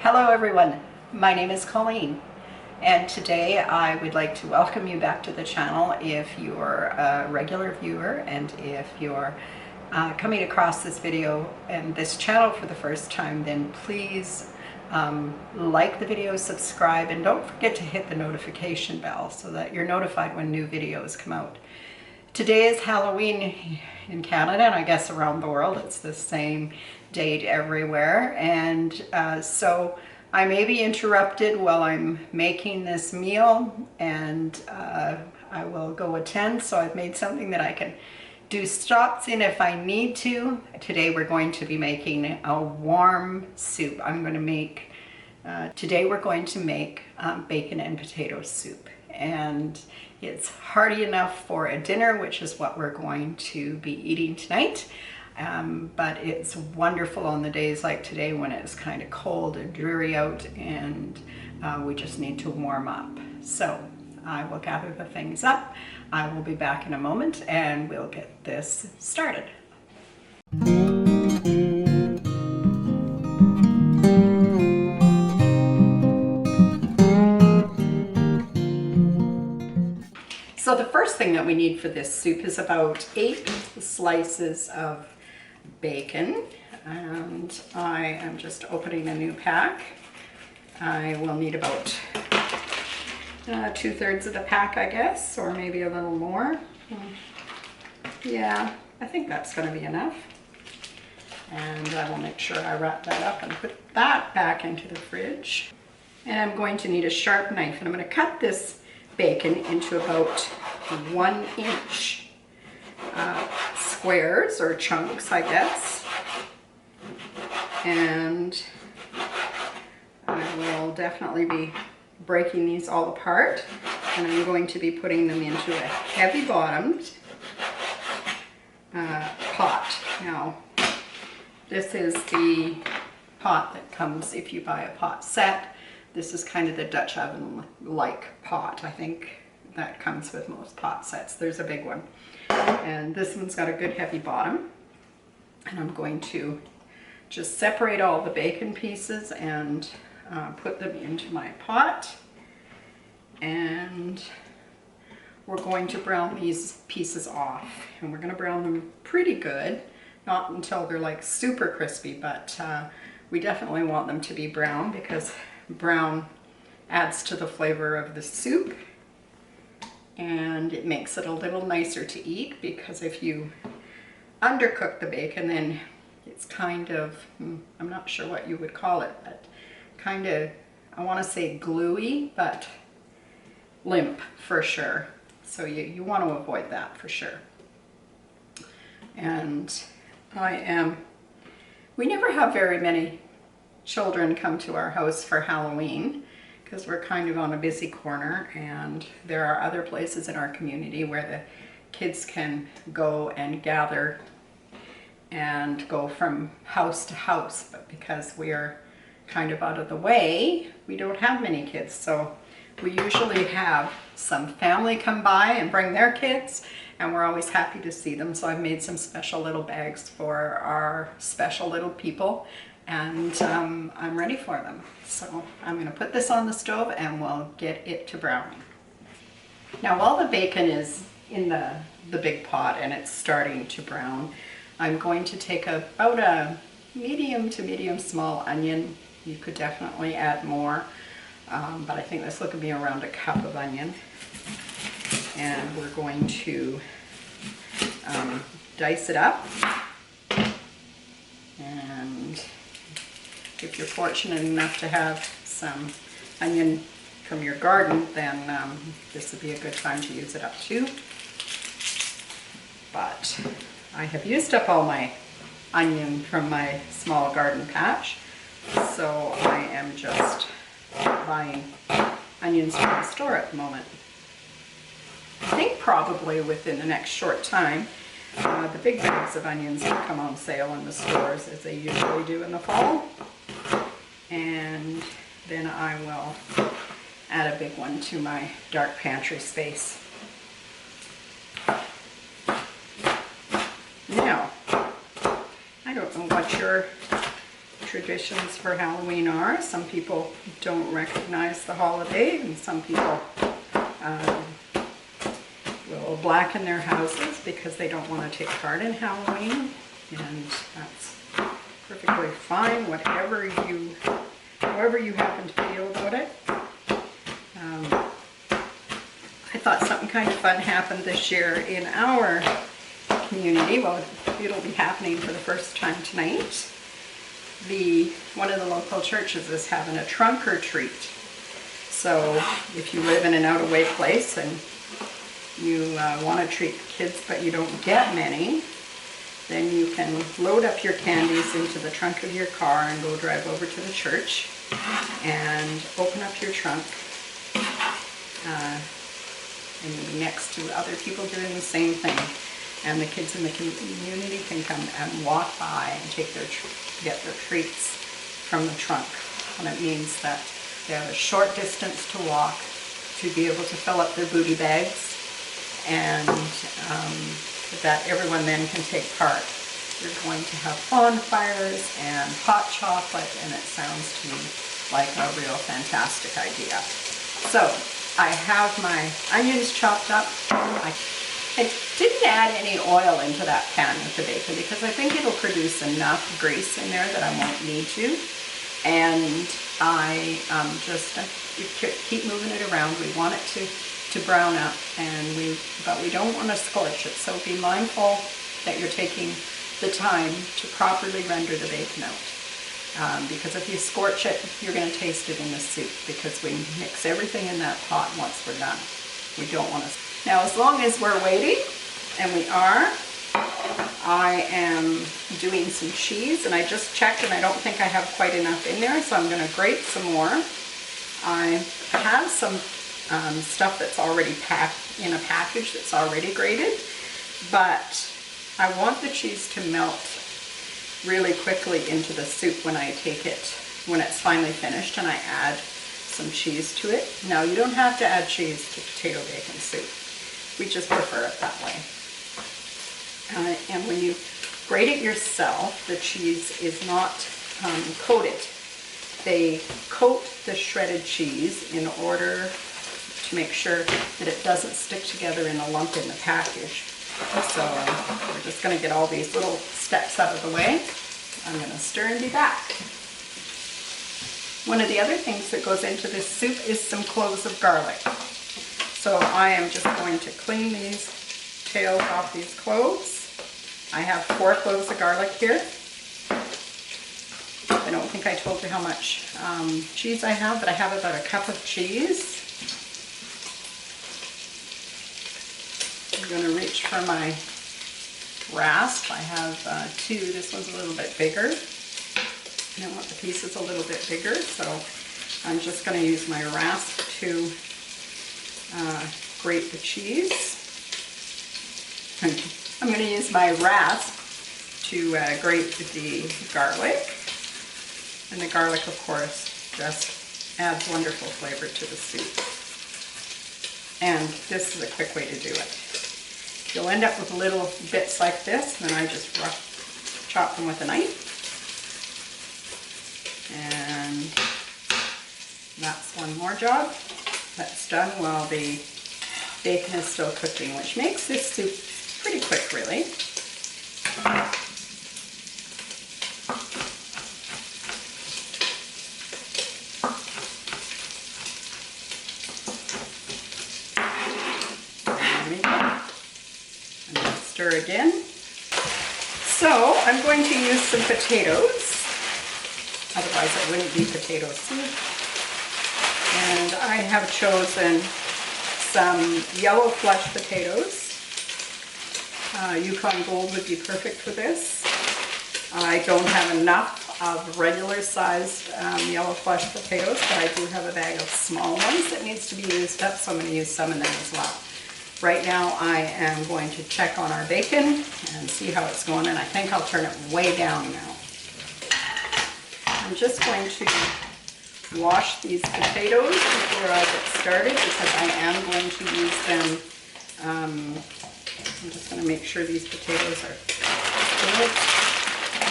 Hello everyone, my name is Colleen and today I would like to welcome you back to the channel if you're a regular viewer and if you're coming across this video and this channel for the first time, then please like the video, subscribe, and don't forget to hit the notification bell so that you're notified when new videos come out. Today is Halloween in Canada, and I guess around the world it's the same date everywhere, and so I may be interrupted while I'm making this meal, and I will go attend. So I've made something that I can do stops in if I need to. Today we're going to be making a warm soup. Today we're going to make bacon and potato soup, and it's hearty enough for a dinner, which is what we're going to be eating tonight. But it's wonderful on the days like today when it's kind of cold and dreary out, and we just need to warm up. So I will gather the things up. I will be back in a moment and we'll get this started. So the first thing that we need for this soup is about 8 slices of bacon, and I am just opening a new pack. I will need about 2/3 of the pack, I guess, or maybe a little more. Yeah, I think that's going to be enough. And I will make sure I wrap that up and put that back into the fridge. And I'm going to need a sharp knife, and I'm going to cut this bacon into about 1-inch squares or chunks, I guess. And I will definitely be breaking these all apart, and I'm going to be putting them into a heavy bottomed pot. Now, this is the pot that comes if you buy a pot set. This is kind of the Dutch oven like pot. I think that comes with most pot sets. There's a big one, and this one's got a good heavy bottom. And I'm going to just separate all the bacon pieces and put them into my pot, and we're going to brown these pieces off, and we're going to brown them pretty good, not until they're like super crispy, but we definitely want them to be brown because brown adds to the flavor of the soup, and it makes it a little nicer to eat, because if you undercook the bacon, then it's kind of, I'm not sure what you would call it, but kind of, I want to say gluey, but limp for sure. So you want to avoid that for sure. And we never have very many children come to our house for Halloween, because we're kind of on a busy corner, and there are other places in our community where the kids can go and gather and go from house to house, but because we're kind of out of the way, we don't have many kids. So we usually have some family come by and bring their kids, and we're always happy to see them. So I've made some special little bags for our special little people, and I'm ready for them. So I'm going to put this on the stove and we'll get it to browning. Now, while the bacon is in the big pot and it's starting to brown, I'm going to take about a medium to medium small onion. You could definitely add more, but I think this will be around a cup of onion. And we're going to dice it up. And if you're fortunate enough to have some onion from your garden, then this would be a good time to use it up too. But I have used up all my onion from my small garden patch, so I am just buying onions from the store at the moment. I think probably within the next short time, the big bags of onions will come on sale in the stores, as they usually do in the fall, and then I will add a big one to my dark pantry space. Now, I don't know what your traditions for Halloween are. Some people don't recognize the holiday, and some people will blacken their houses because they don't want to take part in Halloween, and that's perfectly fine, however you happen to feel about it. I thought something kind of fun happened this year in our community. Well, it'll be happening for the first time tonight. One of the local churches is having a trunk or treat. So if you live in an out-of-way place and you want to treat kids but you don't get many, then you can load up your candies into the trunk of your car and go drive over to the church and open up your trunk. And you'll be next to other people doing the same thing. And the kids in the community can come and walk by and get their treats from the trunk. And it means that they have a short distance to walk to be able to fill up their booty bags, and that everyone then can take part. You're going to have bonfires and hot chocolate, and it sounds to me like a real fantastic idea. So I have my onions chopped up. I didn't add any oil into that pan with the bacon because I think it'll produce enough grease in there that I won't need to. And I just keep moving it around. We want it to brown up, but we don't want to scorch it. So be mindful that you're taking the time to properly render the bacon out. Because if you scorch it, you're going to taste it in the soup, because we mix everything in that pot once we're done. We don't want to. Now, as long as we're waiting, and we are, I am doing some cheese, and I just checked and I don't think I have quite enough in there, so I'm going to grate some more. I have some stuff that's already packed in a package that's already grated, but I want the cheese to melt really quickly into the soup when I take it, when it's finally finished and I add some cheese to it. Now, you don't have to add cheese to potato bacon soup. We just prefer it that way. And when you grate it yourself, the cheese is not coated. They coat the shredded cheese in order to make sure that it doesn't stick together in a lump in the package. So we're just going to get all these little steps out of the way. I'm going to stir and be back. One of the other things that goes into this soup is some cloves of garlic. So I am just going to clean these tails off these cloves. I have 4 cloves of garlic here. I don't think I told you how much cheese I have, but I have about a cup of cheese. I'm going to reach for my rasp. I have 2. This one's a little bit bigger. I want the pieces a little bit bigger, so I'm just going to use my rasp to grate the cheese. I'm going to use my rasp to grate the garlic. And the garlic, of course, just adds wonderful flavor to the soup. And this is a quick way to do it. You'll end up with little bits like this, and then I just chop them with a knife. And that's one more job. That's done while the bacon is still cooking, which makes this soup pretty quick, really. There we go. I'm going to stir again. So I'm going to use some potatoes. Otherwise it wouldn't be potato soup. And I have chosen some yellow flesh potatoes. Yukon Gold would be perfect for this. I don't have enough of regular sized yellow flesh potatoes, but I do have a bag of small ones that needs to be used up, so I'm going to use some in there as well. Right now I am going to check on our bacon and see how it's going, and I think I'll turn it way down now. I'm just going to wash these potatoes before I get started, because I am going to use them. I'm just going to make sure these potatoes are good.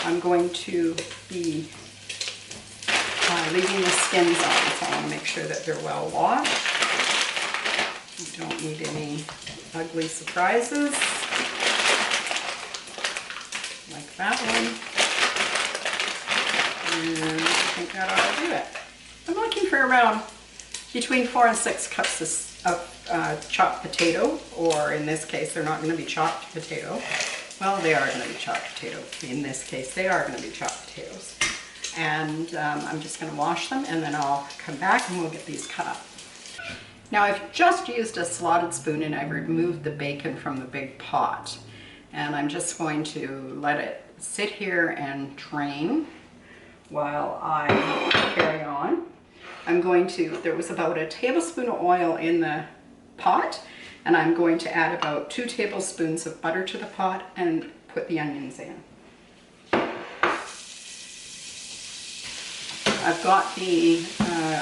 I'm going to be leaving the skins on, so I want to make sure that they're well washed. You don't need any ugly surprises, like that one. And I think that ought to do it. I'm looking for around between 4 and 6 cups of chopped potato, or in this case, they're not going to be chopped potato. Well, they are going to be chopped potato. In this case, they are going to be chopped potatoes. And I'm just going to wash them, and then I'll come back and we'll get these cut up. Now, I've just used a slotted spoon and I've removed the bacon from the big pot. And I'm just going to let it sit here and drain while I carry on. I'm going to, there was about a tablespoon of oil in the pot, and I'm going to add about 2 tablespoons of butter to the pot and put the onions in. I've got the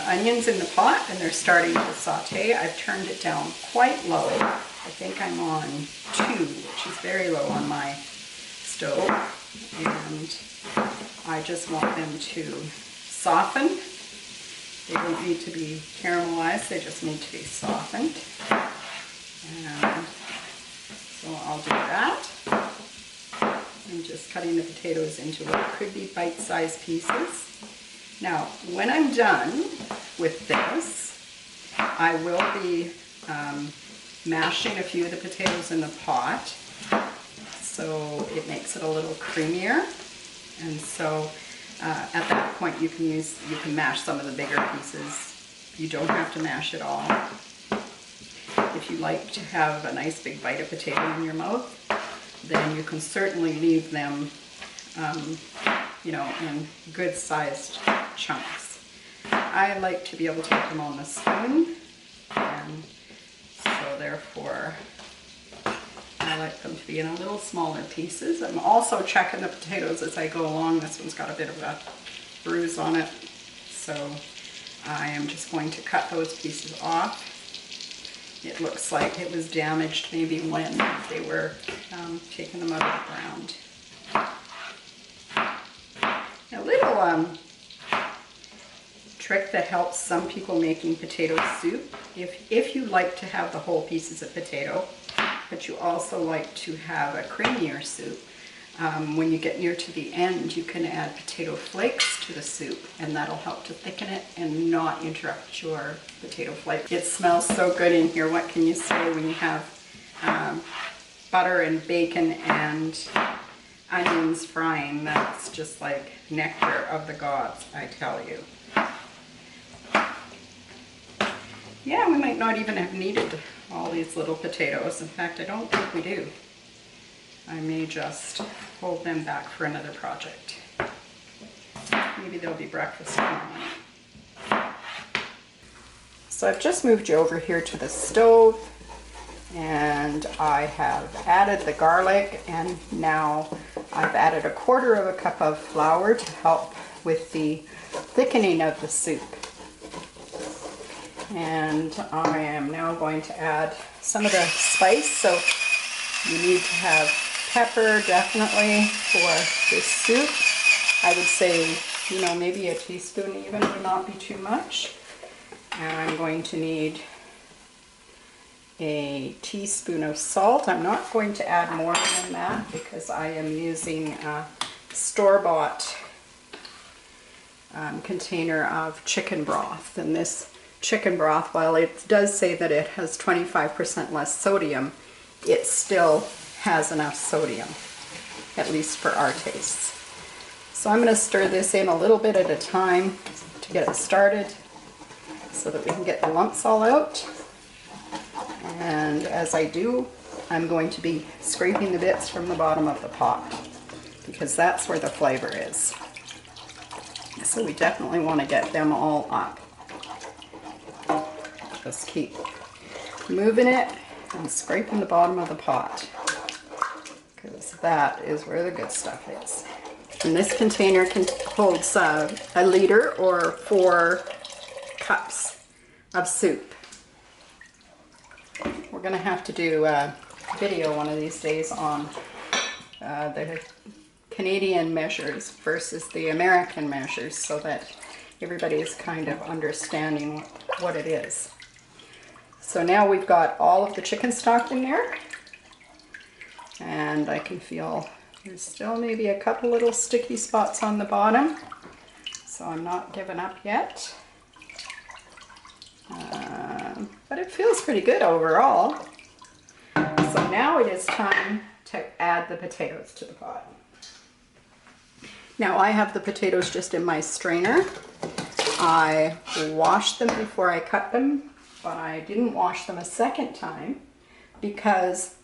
onions in the pot and they're starting to saute. I've turned it down quite low. I think I'm on 2, which is very low on my stove. And I just want them to soften. They don't need to be caramelized, they just need to be softened. And so I'll do that. I'm just cutting the potatoes into what could be bite-sized pieces. Now, when I'm done with this, I will be mashing a few of the potatoes in the pot, so it makes it a little creamier. And so at that point you can mash some of the bigger pieces. You don't have to mash it all. If you like to have a nice big bite of potato in your mouth, then you can certainly leave them you know, in good sized chunks. I like to be able to put them on the spoon, and so therefore I like them to be in a little smaller pieces. I'm also checking the potatoes as I go along. This one's got a bit of a bruise on it, so I am just going to cut those pieces off. It looks like it was damaged maybe when they were taking them out of the ground. A little trick that helps some people making potato soup, if you like to have the whole pieces of potato, but you also like to have a creamier soup, when you get near to the end, you can add potato flakes to the soup, and that'll help to thicken it and not interrupt your potato flake. It smells so good in here. What can you say when you have butter and bacon and onions frying? That's just like nectar of the gods, I tell you. Yeah, we might not even have needed all these little potatoes. In fact, I don't think we do. I may just hold them back for another project. Maybe there'll be breakfast tomorrow morning. So I've just moved you over here to the stove, and I have added the garlic, and now I've added 1/4 cup of flour to help with the thickening of the soup. And I am now going to add some of the spice. So you need to have pepper definitely for this soup. I would say, you know, maybe a teaspoon even would not be too much. And I'm going to need a teaspoon of salt. I'm not going to add more than that because I am using a store-bought container of chicken broth. And this chicken broth, while it does say that it has 25% less sodium, it still has enough sodium, at least for our tastes. So I'm going to stir this in a little bit at a time to get it started so that we can get the lumps all out. And as I do, I'm going to be scraping the bits from the bottom of the pot because that's where the flavor is. So we definitely want to get them all up. Just keep moving it and scraping the bottom of the pot because that is where the good stuff is. And this container holds a liter or 4 cups of soup. We're going to have to do a video one of these days on the Canadian measures versus the American measures so that everybody is kind of understanding what it is. So now we've got all of the chicken stock in there, and I can feel there's still maybe a couple little sticky spots on the bottom, so I'm not giving up yet. But it feels pretty good overall. So now it is time to add the potatoes to the pot. Now I have the potatoes just in my strainer. I washed them before I cut them, but I didn't wash them a second time because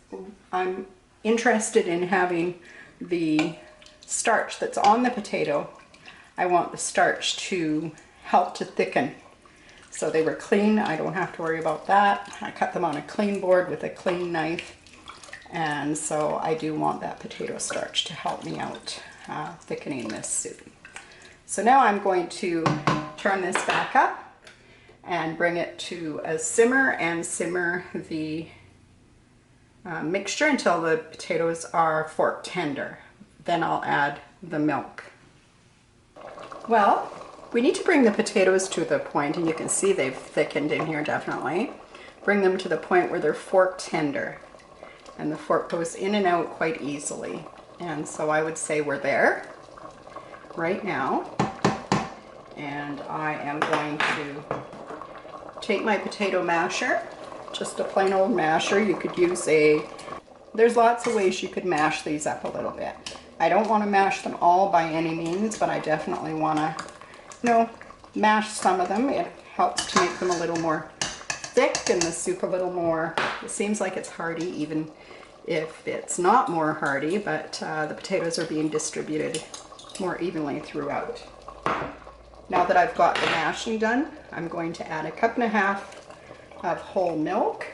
I'm interested in having the starch that's on the potato. I want the starch to help to thicken. So they were clean, I don't have to worry about that. I cut them on a clean board with a clean knife. And so I do want that potato starch to help me out thickening this soup. So now I'm going to turn this back up and bring it to a simmer and simmer the mixture until the potatoes are fork tender. Then I'll add the milk. Well, we need to bring the potatoes to the point, and you can see they've thickened in here definitely. Bring them to the point where they're fork tender. And the fork goes in and out quite easily. And so I would say we're there right now. And I am going to take my potato masher, just a plain old masher. You could use there's lots of ways you could mash these up a little bit. I don't want to mash them all by any means, but I definitely want to, mash some of them. It helps to make them a little more thick and the soup a little more, it seems like it's hearty even if it's not more hearty, but the potatoes are being distributed more evenly throughout. Now that I've got the mashing done, I'm going to add 1.5 cups of whole milk,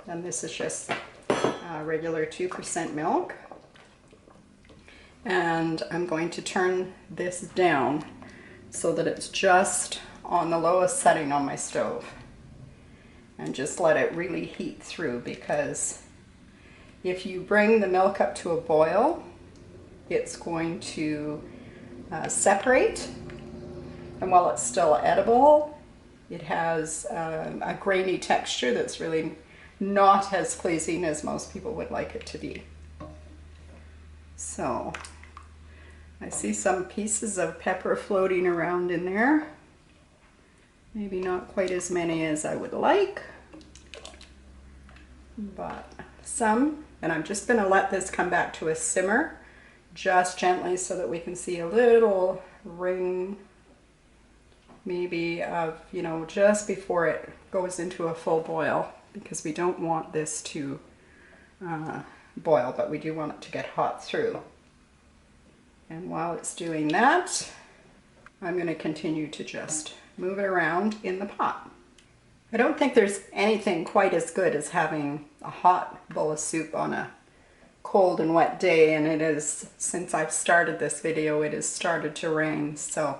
and this is just regular 2% milk. And I'm going to turn this down so that it's just on the lowest setting on my stove. And just let it really heat through, because if you bring the milk up to a boil, it's going to separate. And while it's still edible, it has a grainy texture that's really not as pleasing as most people would like it to be. So I see some pieces of pepper floating around in there. Maybe not quite as many as I would like, but some. And I'm just going to let this come back to a simmer just gently so that we can see a little ring maybe of, just before it goes into a full boil, because we don't want this to boil, but we do want it to get hot through. And while it's doing that, I'm going to continue to just move it around in the pot. I don't think there's anything quite as good as having a hot bowl of soup on a cold and wet day, and it is, since I've started this video, it has started to rain, so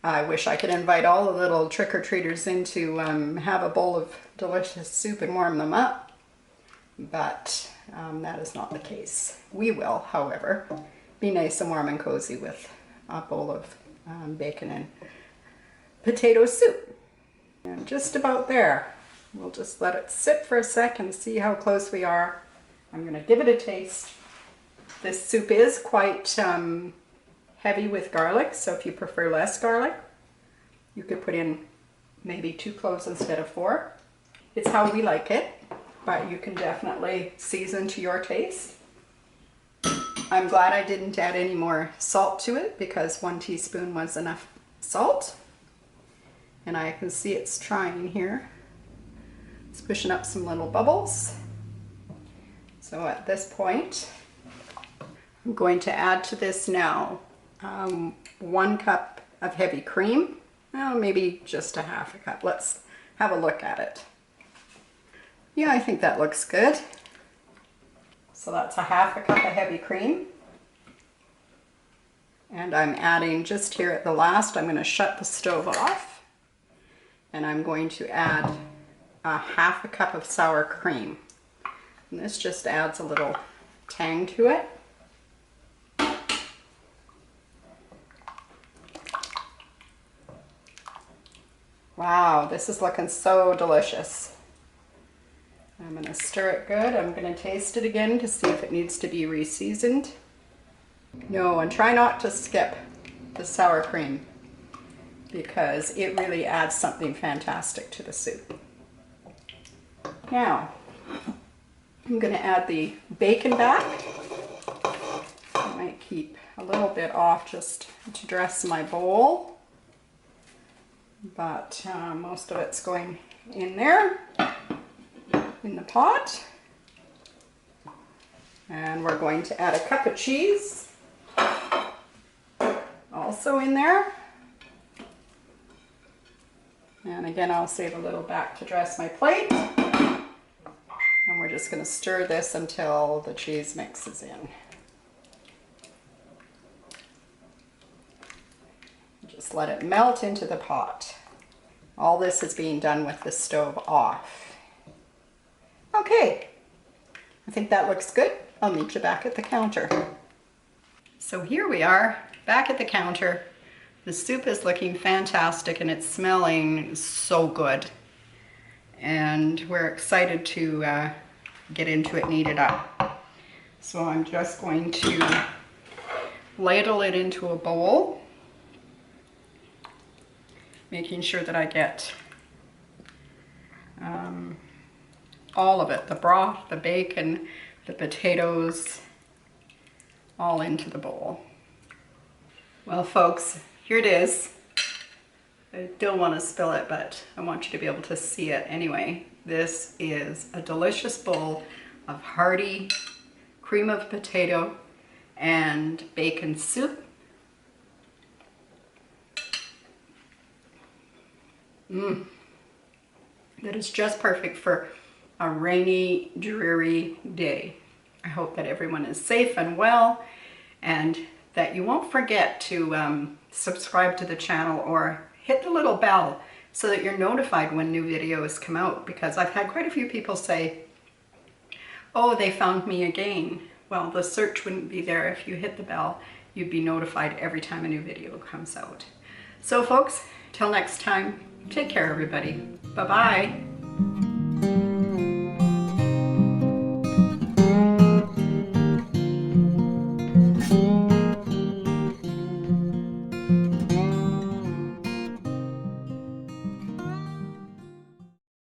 I wish I could invite all the little trick-or-treaters in to have a bowl of delicious soup and warm them up, but that is not the case. We will, however, be nice and warm and cozy with a bowl of bacon and potato soup. And just about there. We'll just let it sit for a sec and see how close we are. I'm going to give it a taste. This soup is quite heavy with garlic, so if you prefer less garlic, you could put in maybe 2 cloves instead of 4. It's how we like it, but you can definitely season to your taste. I'm glad I didn't add any more salt to it, because 1 teaspoon was enough salt. And I can see it's trying here. It's pushing up some little bubbles. So at this point, I'm going to add to this now 1 cup of heavy cream. Well, maybe just 1/2 cup. Let's have a look at it. Yeah, I think that looks good. So that's 1/2 cup of heavy cream. And I'm adding just here at the last, I'm going to shut the stove off. And I'm going to add 1/2 cup of sour cream. And this just adds a little tang to it. Wow, this is looking so delicious. I'm going to stir it good. I'm going to taste it again to see if it needs to be reseasoned. No, and try not to skip the sour cream because it really adds something fantastic to the soup. Now, I'm going to add the bacon back. I might keep a little bit off just to dress my bowl, but most of it's going in there, in the pot. And we're going to add a cup of cheese, also in there. And again, I'll save a little back to dress my plate. And we're just going to stir this until the cheese mixes in. Just let it melt into the pot. All this is being done with the stove off. Okay, I think that looks good. I'll meet you back at the counter. So here we are, back at the counter. The soup is looking fantastic and it's smelling so good. And we're excited to get into it and eat it up. So I'm just going to ladle it into a bowl, making sure that I get all of it, the broth, the bacon, the potatoes, all into the bowl. Well folks, here it is. I don't want to spill it, but I want you to be able to see it anyway. This is a delicious bowl of hearty cream of potato and bacon soup. That is just perfect for a rainy, dreary day. I hope that everyone is safe and well, and that you won't forget to subscribe to the channel or hit the little bell so that you're notified when new videos come out, because I've had quite a few people say, oh, they found me again. Well, the search wouldn't be there if you hit the bell. You'd be notified every time a new video comes out. So folks, till next time, take care everybody. Bye-bye.